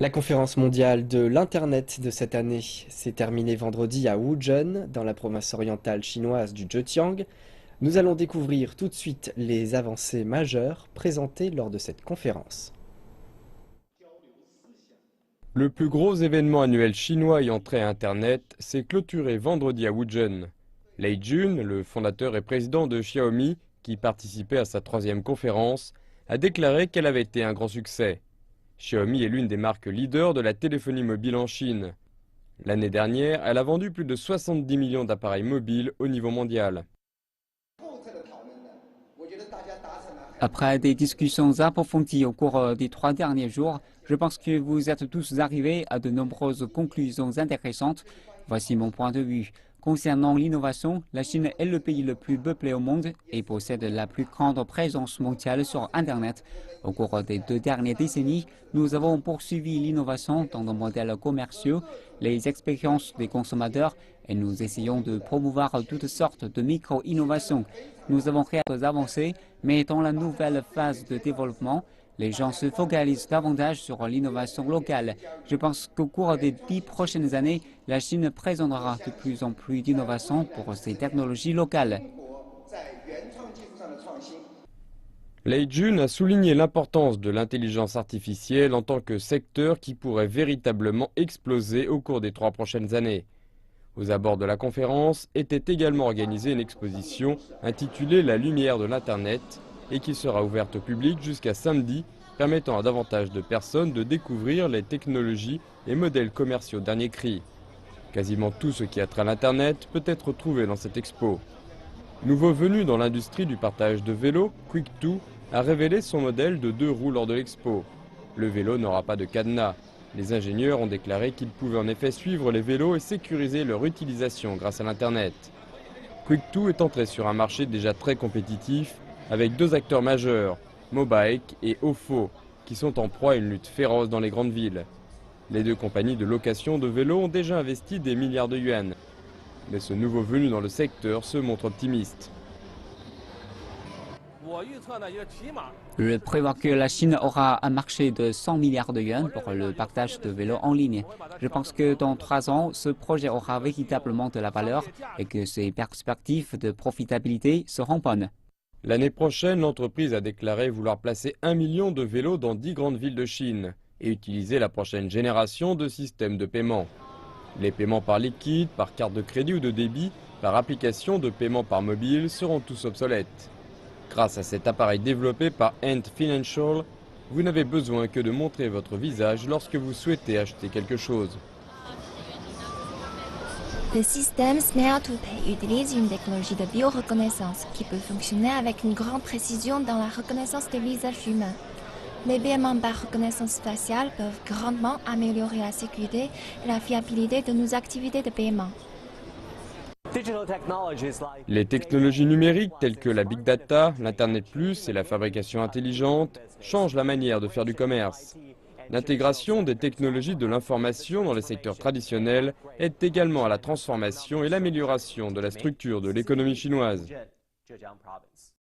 La conférence mondiale de l'Internet de cette année s'est terminée vendredi à Wuzhen, dans la province orientale chinoise du Zhejiang. Nous allons découvrir tout de suite les avancées majeures présentées lors de cette conférence. Le plus gros événement annuel chinois ayant trait à Internet s'est clôturé vendredi à Wuzhen. Lei Jun, le fondateur et président de Xiaomi, qui participait à sa troisième conférence, a déclaré qu'elle avait été un grand succès. Xiaomi est l'une des marques leaders de la téléphonie mobile en Chine. L'année dernière, elle a vendu plus de 70 millions d'appareils mobiles au niveau mondial. Après des discussions approfondies au cours des 3 derniers jours, je pense que vous êtes tous arrivés à de nombreuses conclusions intéressantes. Voici mon point de vue. Concernant l'innovation, la Chine est le pays le plus peuplé au monde et possède la plus grande présence mondiale sur Internet. Au cours des 2 dernières décennies, nous avons poursuivi l'innovation dans nos modèles commerciaux, les expériences des consommateurs et nous essayons de promouvoir toutes sortes de micro-innovations. Nous avons réalisé des avancées, mais dans la nouvelle phase de développement, les gens se focalisent davantage sur l'innovation locale. Je pense qu'au cours des 10 prochaines années, la Chine présentera de plus en plus d'innovations pour ses technologies locales. Lei Jun a souligné l'importance de l'intelligence artificielle en tant que secteur qui pourrait véritablement exploser au cours des 3 prochaines années. Aux abords de la conférence était également organisée une exposition intitulée La lumière de l'Internet et qui sera ouverte au public jusqu'à samedi, permettant à davantage de personnes de découvrir les technologies et modèles commerciaux dernier cri. Quasiment tout ce qui a trait à l'Internet peut être trouvé dans cette expo. Nouveau venu dans l'industrie du partage de vélos, Quick2 a révélé son modèle de 2 roues lors de l'expo. Le vélo n'aura pas de cadenas. Les ingénieurs ont déclaré qu'ils pouvaient en effet suivre les vélos et sécuriser leur utilisation grâce à l'Internet. Quick2 est entré sur un marché déjà très compétitif avec 2 acteurs majeurs, Mobike et Ofo, qui sont en proie à une lutte féroce dans les grandes villes. Les 2 compagnies de location de vélos ont déjà investi des milliards de yuans. Mais ce nouveau venu dans le secteur se montre optimiste. Je prévois que la Chine aura un marché de 100 milliards de yuans pour le partage de vélos en ligne. Je pense que dans 3 ans, ce projet aura véritablement de la valeur et que ses perspectives de profitabilité seront bonnes. L'année prochaine, l'entreprise a déclaré vouloir placer 1 million de vélos dans 10 grandes villes de Chine et utiliser la prochaine génération de systèmes de paiement. Les paiements par liquide, par carte de crédit ou de débit, par application de paiement par mobile seront tous obsolètes. Grâce à cet appareil développé par Ant Financial, vous n'avez besoin que de montrer votre visage lorsque vous souhaitez acheter quelque chose. Le système Snare2Pay utilise une technologie de bioreconnaissance qui peut fonctionner avec une grande précision dans la reconnaissance des visages humains. Les paiements par reconnaissance faciale peuvent grandement améliorer la sécurité et la fiabilité de nos activités de paiement. Les technologies numériques telles que la Big Data, l'Internet Plus et la fabrication intelligente changent la manière de faire du commerce. L'intégration des technologies de l'information dans les secteurs traditionnels aide également à la transformation et l'amélioration de la structure de l'économie chinoise.